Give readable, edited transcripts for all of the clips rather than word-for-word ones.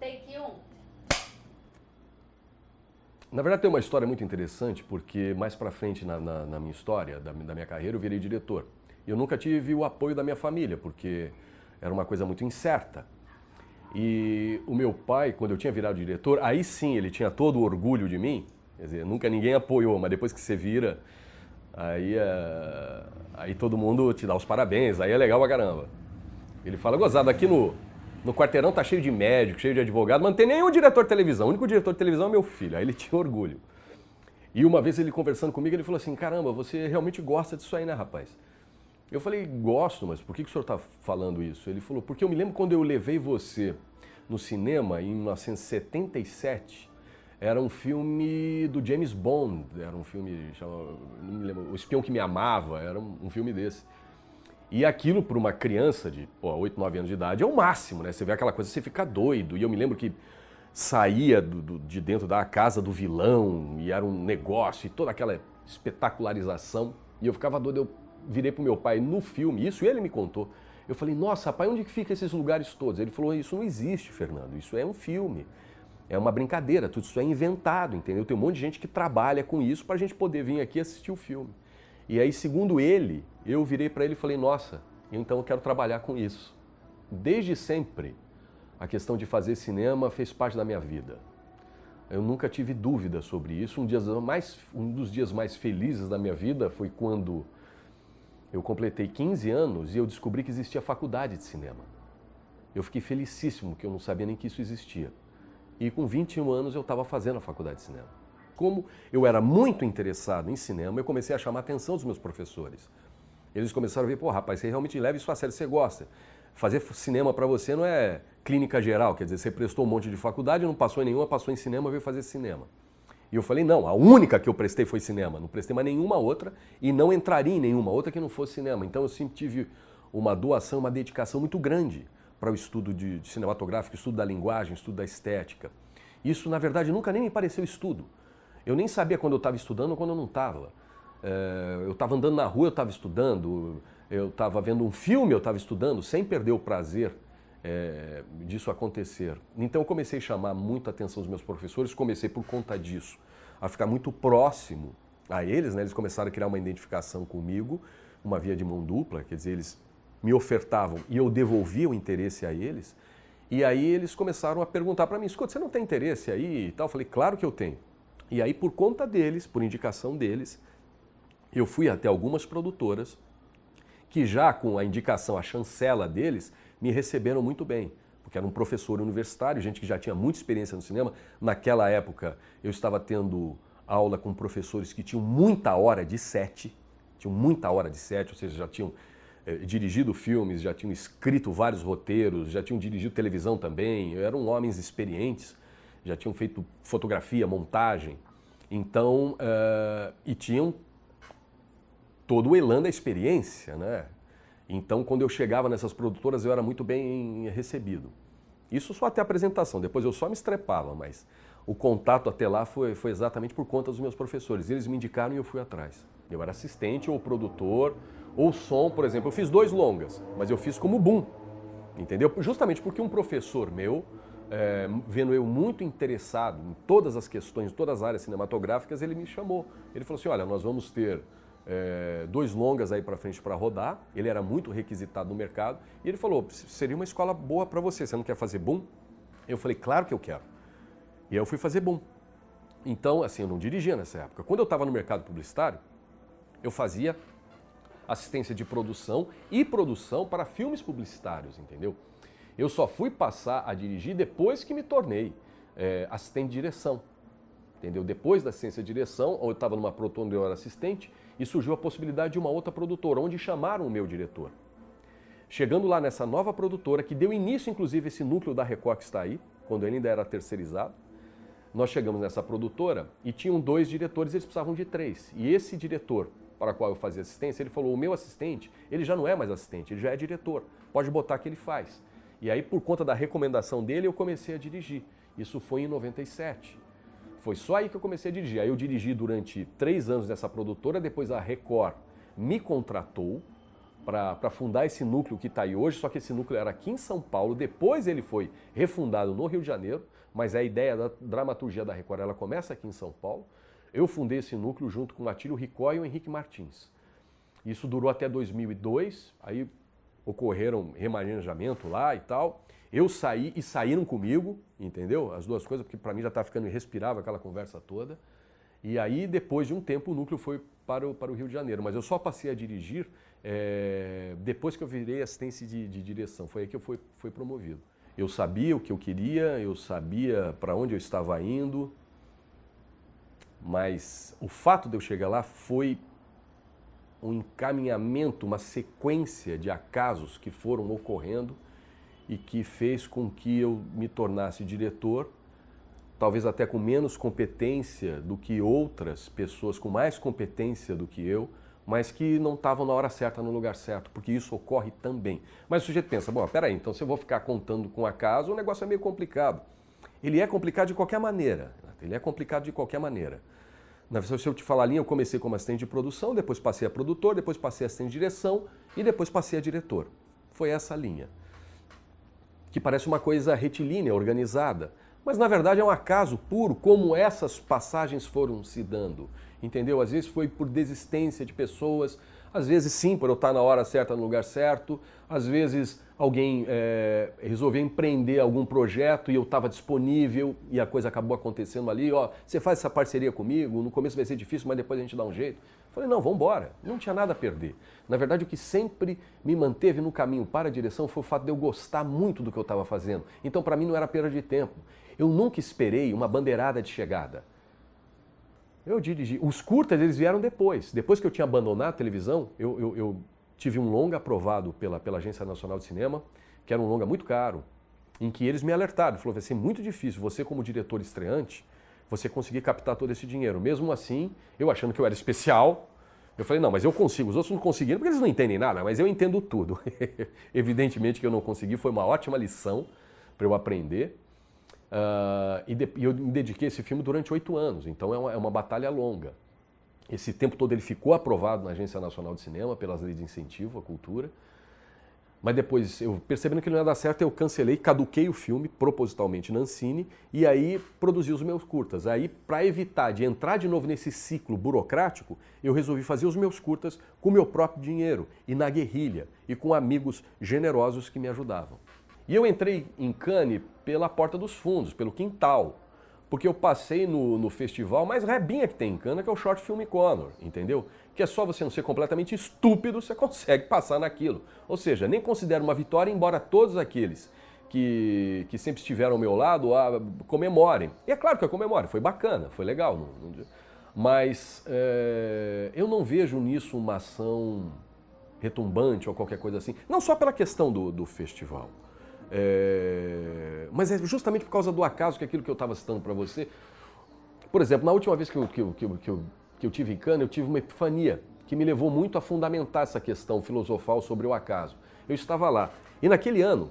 Take 1. Na verdade tem uma história muito interessante, porque mais pra frente na minha história, da minha carreira, eu virei diretor. Eu nunca tive o apoio da minha família, porque era uma coisa muito incerta. E o meu pai, quando eu tinha virado diretor, aí sim ele tinha todo o orgulho de mim. Quer dizer, nunca ninguém apoiou, mas depois que você vira, aí todo mundo te dá os parabéns, aí é legal pra caramba. Ele fala, gozado, aqui no quarteirão tá cheio de médico, cheio de advogado, mas não tem nenhum diretor de televisão. O único diretor de televisão é meu filho. Aí ele tinha orgulho. E uma vez ele conversando comigo, ele falou assim, caramba, você realmente gosta disso aí, né, rapaz? Eu falei, gosto, mas por que o senhor está falando isso? Ele falou, porque eu me lembro quando eu levei você no cinema, em 1977, era um filme do James Bond, era um filme, não me lembro, O Espião que Me Amava, era um filme desse. E aquilo para uma criança de 8, 9 anos de idade é o máximo, né? Você vê aquela coisa, você fica doido. E eu me lembro que saía de dentro da casa do vilão, e era um negócio, e toda aquela espetacularização. E eu ficava doido, eu virei pro meu pai no filme, isso ele me contou. Eu falei, nossa, pai, onde que ficam esses lugares todos? Ele falou, isso não existe, Fernando, isso é um filme. É uma brincadeira, tudo isso é inventado, entendeu? Tem um monte de gente que trabalha com isso pra gente poder vir aqui assistir o filme. E aí, segundo ele, eu virei para ele e falei, nossa, então eu quero trabalhar com isso. Desde sempre, a questão de fazer cinema fez parte da minha vida. Eu nunca tive dúvida sobre isso. Um dos dias mais felizes da minha vida foi quando eu completei 15 anos e eu descobri que existia faculdade de cinema. Eu fiquei felicíssimo, que eu não sabia nem que isso existia. E com 21 anos eu estava fazendo a faculdade de cinema. Como eu era muito interessado em cinema, eu comecei a chamar a atenção dos meus professores. Eles começaram a ver, pô, rapaz, você realmente leva isso a sério, você gosta. Fazer cinema para você não é clínica geral, quer dizer, você prestou um monte de faculdade, não passou em nenhuma, passou em cinema, veio fazer cinema. E eu falei, não, a única que eu prestei foi cinema, não prestei mais nenhuma outra e não entraria em nenhuma outra que não fosse cinema. Então eu sempre tive uma doação, uma dedicação muito grande para o estudo de cinematográfico, estudo da linguagem, estudo da estética. Isso, na verdade, nunca nem me pareceu estudo. Eu nem sabia quando eu estava estudando ou quando eu não estava. Eu estava andando na rua, eu estava estudando, eu estava vendo um filme, eu estava estudando, sem perder o prazer disso acontecer. Então eu comecei a chamar muito a atenção dos meus professores, comecei por conta disso, a ficar muito próximo a eles, né? Eles começaram a criar uma identificação comigo, uma via de mão dupla, quer dizer, eles me ofertavam e eu devolvia o interesse a eles. E aí eles começaram a perguntar para mim, escuta, você não tem interesse aí e tal? Eu falei, claro que eu tenho. E aí, por conta deles, por indicação deles, eu fui até algumas produtoras que já com a indicação, a chancela deles, me receberam muito bem. Porque era um professor universitário, gente que já tinha muita experiência no cinema. Naquela época, eu estava tendo aula com professores que tinham muita hora de set, ou seja, já tinham dirigido filmes, já tinham escrito vários roteiros, já tinham dirigido televisão também, eram homens experientes. Já tinham feito fotografia, montagem, então, e tinham todo o elan da experiência, né? Então, quando eu chegava nessas produtoras, eu era muito bem recebido. Isso só até a apresentação, depois eu só me estrepava, mas o contato até lá foi exatamente por conta dos meus professores. Eles me indicaram e eu fui atrás. Eu era assistente ou produtor, ou som, por exemplo. Eu fiz 2 longas, mas eu fiz como boom, entendeu? Justamente porque um professor meu, vendo eu muito interessado em todas as questões, em todas as áreas cinematográficas, ele me chamou. Ele falou assim, olha, nós vamos ter 2 longas aí para frente para rodar. Ele era muito requisitado no mercado. E ele falou, seria uma escola boa para você, você não quer fazer boom? Eu falei, claro que eu quero. E aí eu fui fazer boom. Então, assim, eu não dirigia nessa época. Quando eu estava no mercado publicitário, eu fazia assistência de produção e produção para filmes publicitários, entendeu? Eu só fui passar a dirigir depois que me tornei assistente de direção, entendeu? Depois da assistência de direção, eu estava numa produtora onde eu era assistente e surgiu a possibilidade de uma outra produtora, onde chamaram o meu diretor. Chegando lá nessa nova produtora, que deu início, inclusive, esse núcleo da Record que está aí, quando ele ainda era terceirizado, nós chegamos nessa produtora e tinham 2 diretores, eles precisavam de 3. E esse diretor, para o qual eu fazia assistência, ele falou, o meu assistente, ele já não é mais assistente, ele já é diretor, pode botar que ele faz. E aí, por conta da recomendação dele, eu comecei a dirigir. Isso foi em 97. Foi só aí que eu comecei a dirigir. Aí eu dirigi durante 3 anos nessa produtora, depois a Record me contratou para fundar esse núcleo que está aí hoje, só que esse núcleo era aqui em São Paulo, depois ele foi refundado no Rio de Janeiro, mas a ideia da dramaturgia da Record ela começa aqui em São Paulo. Eu fundei esse núcleo junto com o Atílio Ricó e o Henrique Martins. Isso durou até 2002, aí ocorreram remanejamento lá e tal. Eu saí e saíram comigo, entendeu? As duas coisas, porque para mim já estava ficando irrespirável aquela conversa toda. E aí, depois de um tempo, o núcleo foi para o Rio de Janeiro. Mas eu só passei a dirigir depois que eu virei assistente de direção. Foi aí que eu fui promovido. Eu sabia o que eu queria, eu sabia para onde eu estava indo, mas o fato de eu chegar lá foi um encaminhamento, uma sequência de acasos que foram ocorrendo e que fez com que eu me tornasse diretor, talvez até com menos competência do que outras pessoas, com mais competência do que eu, mas que não estavam na hora certa, no lugar certo, porque isso ocorre também. Mas o sujeito pensa, bom, peraí, então se eu vou ficar contando com acaso, o negócio é meio complicado. Ele é complicado de qualquer maneira, ele é complicado de qualquer maneira. Se eu te falar a linha, eu comecei como assistente de produção, depois passei a produtor, depois passei a assistente de direção e depois passei a diretor. Foi essa linha. Que parece uma coisa retilínea, organizada, mas na verdade é um acaso puro como essas passagens foram se dando. Entendeu? Às vezes foi por desistência de pessoas, às vezes sim, por eu estar na hora certa, no lugar certo, às vezes alguém resolveu empreender algum projeto e eu estava disponível e a coisa acabou acontecendo ali, ó, você faz essa parceria comigo, no começo vai ser difícil, mas depois a gente dá um jeito. Falei, não, vamos embora, não tinha nada a perder. Na verdade, o que sempre me manteve no caminho para a direção foi o fato de eu gostar muito do que eu estava fazendo. Então, para mim, não era perda de tempo. Eu nunca esperei uma bandeirada de chegada. Eu dirigi. Os curtas, eles vieram depois. Depois que eu tinha abandonado a televisão, eu tive um longa aprovado pela Agência Nacional de Cinema, que era um longa muito caro, em que eles me alertaram. Falou, vai ser muito difícil você, como diretor estreante, você conseguir captar todo esse dinheiro. Mesmo assim, eu achando que eu era especial, eu falei, não, mas eu consigo. Os outros não conseguiram, porque eles não entendem nada, mas eu entendo tudo. Evidentemente que eu não consegui, foi uma ótima lição para eu aprender. E eu me dediquei a esse filme durante 8 anos, então é uma batalha longa. Esse tempo todo ele ficou aprovado na Agência Nacional de Cinema pelas leis de incentivo à cultura, mas depois, eu percebendo que não ia dar certo, eu cancelei, caduquei o filme propositalmente na Ancine e aí produzi os meus curtas. Aí, para evitar de entrar de novo nesse ciclo burocrático, eu resolvi fazer os meus curtas com o meu próprio dinheiro e na guerrilha e com amigos generosos que me ajudavam. E eu entrei em Cannes pela porta dos fundos, pelo quintal, porque eu passei no festival mais rebinha que tem em Cannes, que é o Short Film Conor, entendeu? Que é só você não ser completamente estúpido, você consegue passar naquilo. Ou seja, nem considero uma vitória, embora todos aqueles que sempre estiveram ao meu lado comemorem. E é claro que eu comemoro, foi bacana, foi legal. Mas eu não vejo nisso uma ação retumbante ou qualquer coisa assim. Não só pela questão do festival. Mas é justamente por causa do acaso, que é aquilo que eu estava citando para você. Por exemplo, na última vez que eu tive em Cannes, eu tive uma epifania que me levou muito a fundamentar essa questão filosofal sobre o acaso. Eu estava lá. E naquele ano,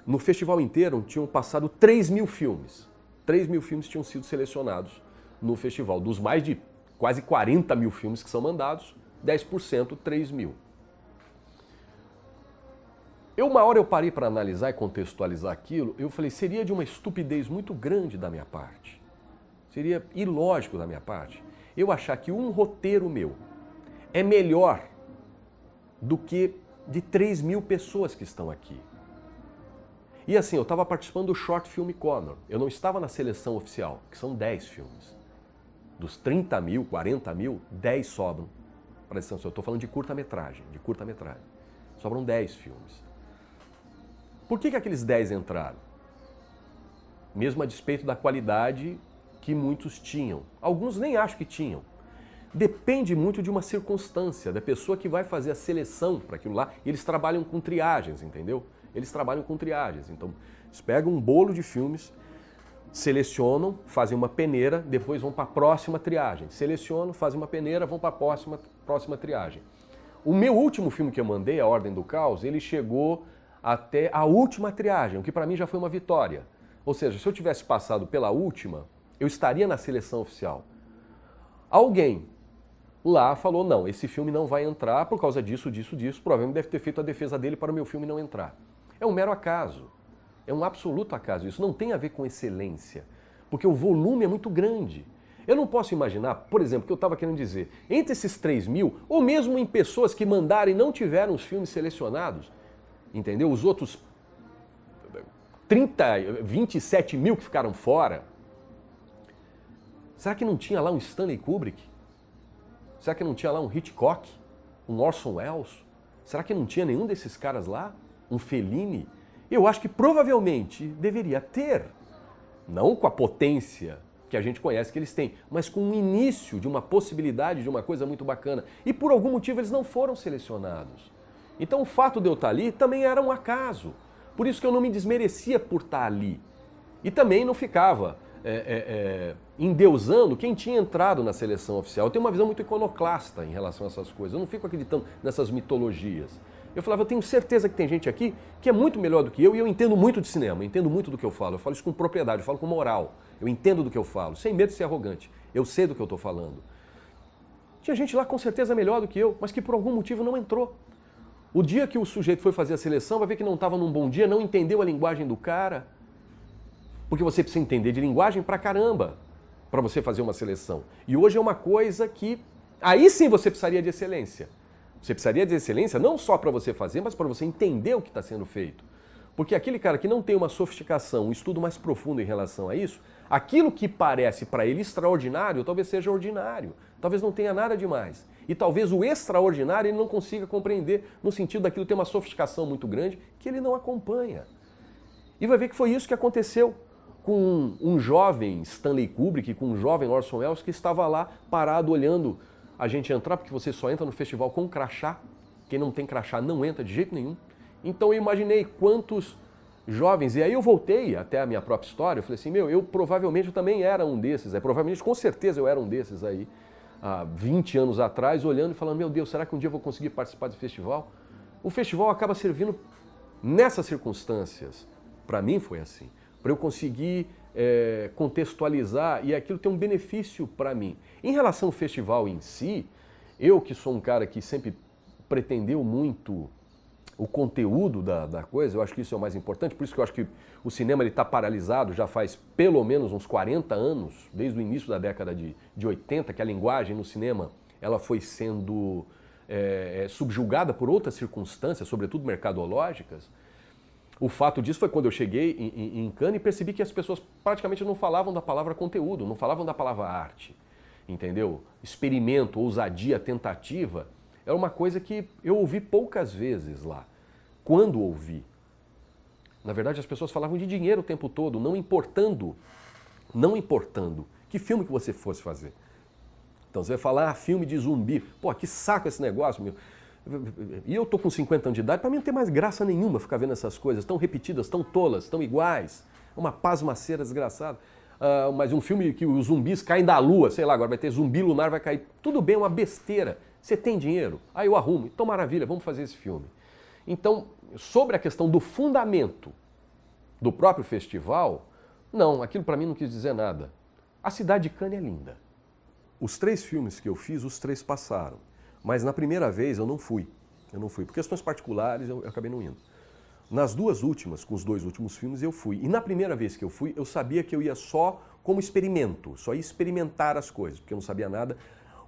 no festival inteiro, tinham passado 3.000 filmes. 3.000 filmes tinham sido selecionados no festival. Dos mais de quase 40.000 filmes que são mandados, 10%, 3.000. Uma hora eu parei para analisar e contextualizar aquilo, eu falei, seria de uma estupidez muito grande da minha parte. Seria ilógico da minha parte eu achar que um roteiro meu é melhor do que de 3.000 pessoas que estão aqui. E assim, eu estava participando do Short Film Conor, eu não estava na seleção oficial, que são 10 filmes. Dos 30.000, 40.000, 10 sobram. Presta atenção, eu estou falando de curta-metragem, Sobram 10 filmes. Por que aqueles 10 entraram? Mesmo a despeito da qualidade que muitos tinham. Alguns nem acho que tinham. Depende muito de uma circunstância, da pessoa que vai fazer a seleção para aquilo lá. E eles trabalham com triagens, entendeu? Eles trabalham com triagens. Então, eles pegam um bolo de filmes, selecionam, fazem uma peneira, depois vão para a próxima triagem. Selecionam, fazem uma peneira, vão para a próxima triagem. O meu último filme que eu mandei, A Ordem do Caos, ele chegou até a última triagem, o que para mim já foi uma vitória. Ou seja, se eu tivesse passado pela última, eu estaria na seleção oficial. Alguém, lá falou, não, esse filme não vai entrar por causa disso, disso, disso, provavelmente deve ter feito a defesa dele para o meu filme não entrar. É um mero acaso, é um absoluto acaso, isso não tem a ver com excelência, porque o volume é muito grande. Eu não posso imaginar, por exemplo, o que eu estava querendo dizer, entre esses 3 mil, ou mesmo em pessoas que mandaram e não tiveram os filmes selecionados, entendeu? Os outros 27 mil que ficaram fora, será que não tinha lá um Stanley Kubrick? Será que não tinha lá um Hitchcock? Um Orson Welles? Será que não tinha nenhum desses caras lá? Um Fellini? Eu acho que provavelmente deveria ter. Não com a potência que a gente conhece que eles têm, mas com o início de uma possibilidade de uma coisa muito bacana. E por algum motivo eles não foram selecionados. Então o fato de eu estar ali também era um acaso. Por isso que eu não me desmerecia por estar ali. E também não ficava endeusando quem tinha entrado na seleção oficial. Eu tenho uma visão muito iconoclasta em relação a essas coisas. Eu não fico acreditando nessas mitologias. Eu falava, eu tenho certeza que tem gente aqui que é muito melhor do que eu e eu entendo muito de cinema, eu entendo muito do que eu falo isso com propriedade, eu falo com moral, eu entendo do que eu falo, sem medo de ser arrogante, eu sei do que eu estou falando. Tinha gente lá com certeza melhor do que eu, mas que por algum motivo não entrou. O dia que o sujeito foi fazer a seleção, vai ver que não estava num bom dia, não entendeu a linguagem do cara, porque você precisa entender de linguagem pra caramba para você fazer uma seleção. E hoje é uma coisa que, aí sim você precisaria de excelência. Você precisaria de excelência não só para você fazer, mas para você entender o que está sendo feito. Porque aquele cara que não tem uma sofisticação, um estudo mais profundo em relação a isso, aquilo que parece para ele extraordinário, talvez seja ordinário. Talvez não tenha nada demais. E talvez o extraordinário ele não consiga compreender no sentido daquilo ter uma sofisticação muito grande que ele não acompanha. E vai ver que foi isso que aconteceu com um jovem Stanley Kubrick, com um jovem Orson Welles que estava lá parado olhando a gente entrar, porque você só entra no festival com crachá. Quem não tem crachá não entra de jeito nenhum. Então eu imaginei quantos jovens, e aí eu voltei até a minha própria história, eu falei assim, eu provavelmente também era um desses, provavelmente, com certeza eu era um desses aí, há 20 anos atrás, olhando e falando, meu Deus, será que um dia eu vou conseguir participar desse festival? O festival acaba servindo nessas circunstâncias. Para mim foi assim, para eu conseguir contextualizar e aquilo ter um benefício para mim. Em relação ao festival em si, eu que sou um cara que sempre pretendeu muito o conteúdo da coisa, eu acho que isso é o mais importante, por isso que eu acho que o cinema está paralisado já faz pelo menos uns 40 anos, desde o início da década de 80, que a linguagem no cinema ela foi sendo subjugada por outras circunstâncias, sobretudo mercadológicas. O fato disso foi quando eu cheguei em Cannes e percebi que as pessoas praticamente não falavam da palavra conteúdo, não falavam da palavra arte, entendeu? Experimento, ousadia, tentativa, era uma coisa que eu ouvi poucas vezes lá. Quando ouvi? Na verdade, as pessoas falavam de dinheiro o tempo todo, não importando que filme que você fosse fazer. Então você vai falar, filme de zumbi, pô, que saco esse negócio, meu. E eu tô com 50 anos de idade, para mim não tem mais graça nenhuma ficar vendo essas coisas tão repetidas, tão tolas, tão iguais. Uma pasmaceira desgraçada. Mas um filme que os zumbis caem da lua, sei lá, agora vai ter zumbi lunar, vai cair. Tudo bem, é uma besteira. Você tem dinheiro? Aí eu arrumo. Então maravilha, vamos fazer esse filme. Então, sobre a questão do fundamento do próprio festival, não, aquilo para mim não quis dizer nada. A cidade de Cannes é linda. Os 3 filmes que eu fiz, os 3 passaram. Mas na primeira vez eu não fui. Por questões particulares eu acabei não indo. Nas 2 últimas, com os 2 últimos filmes, eu fui. E na primeira vez que eu fui, eu sabia que eu ia só como experimento, só ia experimentar as coisas, porque eu não sabia nada.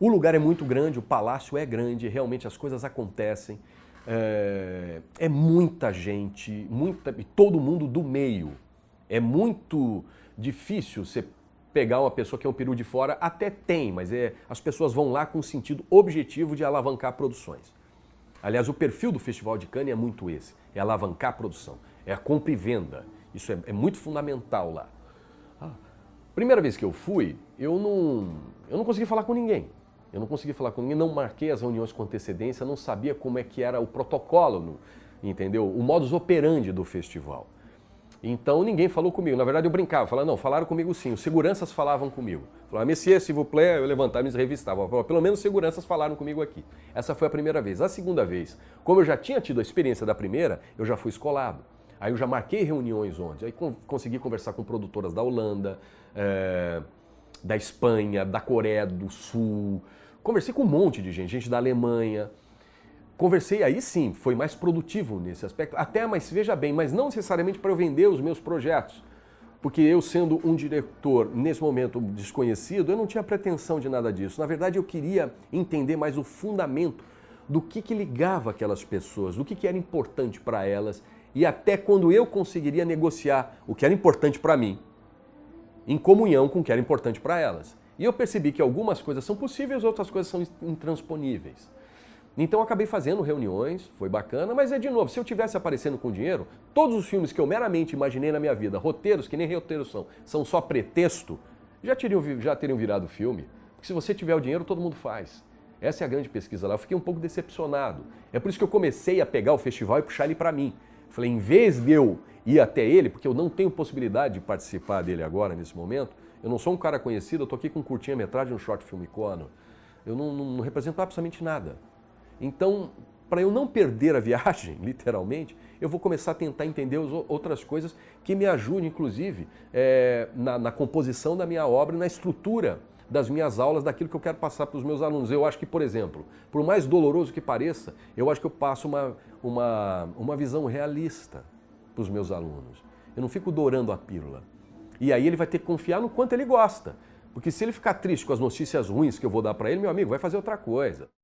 O lugar é muito grande, o palácio é grande, realmente as coisas acontecem. É muita gente, todo mundo do meio. É muito difícil você pegar uma pessoa que é um peru de fora, até tem, mas as pessoas vão lá com o sentido objetivo de alavancar produções. Aliás, o perfil do Festival de Cannes é muito esse, é alavancar a produção, é a compra e venda, isso é muito fundamental lá. Primeira vez que eu fui, eu não consegui falar com ninguém, não marquei as reuniões com antecedência, não sabia como é que era o protocolo, entendeu? O modus operandi do festival. Então ninguém falou comigo, na verdade eu brincava, falava, não, falaram comigo sim, os seguranças falavam comigo. Falavam, Messias, s'il vous plaît, eu levantava e me revistava, falava, pelo menos os seguranças falaram comigo aqui. Essa foi a primeira vez. A segunda vez, como eu já tinha tido a experiência da primeira, eu já fui escolado. Aí eu já marquei reuniões onde, aí consegui conversar com produtoras da Holanda, da Espanha, da Coreia do Sul, Conversei com um monte de gente, gente da Alemanha. Conversei, aí sim, foi mais produtivo nesse aspecto. Até, mas veja bem, mas não necessariamente para eu vender os meus projetos. Porque eu, sendo um diretor, nesse momento desconhecido, eu não tinha pretensão de nada disso. Na verdade, eu queria entender mais o fundamento do que ligava aquelas pessoas, do que era importante para elas e até quando eu conseguiria negociar o que era importante para mim, em comunhão com o que era importante para elas. E eu percebi que algumas coisas são possíveis, outras coisas são intransponíveis. Então eu acabei fazendo reuniões, foi bacana, mas é de novo, se eu tivesse aparecendo com dinheiro, todos os filmes que eu meramente imaginei na minha vida, roteiros que nem roteiros são só pretexto, já teriam virado filme. Porque se você tiver o dinheiro, todo mundo faz. Essa é a grande pesquisa lá. Eu fiquei um pouco decepcionado. É por isso que eu comecei a pegar o festival e puxar ele para mim. Falei, em vez de eu ir até ele, porque eu não tenho possibilidade de participar dele agora, nesse momento, eu não sou um cara conhecido, eu tô aqui com curtinha-metragem, um short film icono. Eu não represento absolutamente nada. Então, para eu não perder a viagem, literalmente, eu vou começar a tentar entender outras coisas que me ajudem, inclusive, na composição da minha obra e na estrutura das minhas aulas, daquilo que eu quero passar para os meus alunos. Eu acho que, por exemplo, por mais doloroso que pareça, eu acho que eu passo uma visão realista para os meus alunos. Eu não fico dourando a pílula. E aí ele vai ter que confiar no quanto ele gosta. Porque se ele ficar triste com as notícias ruins que eu vou dar para ele, meu amigo, vai fazer outra coisa.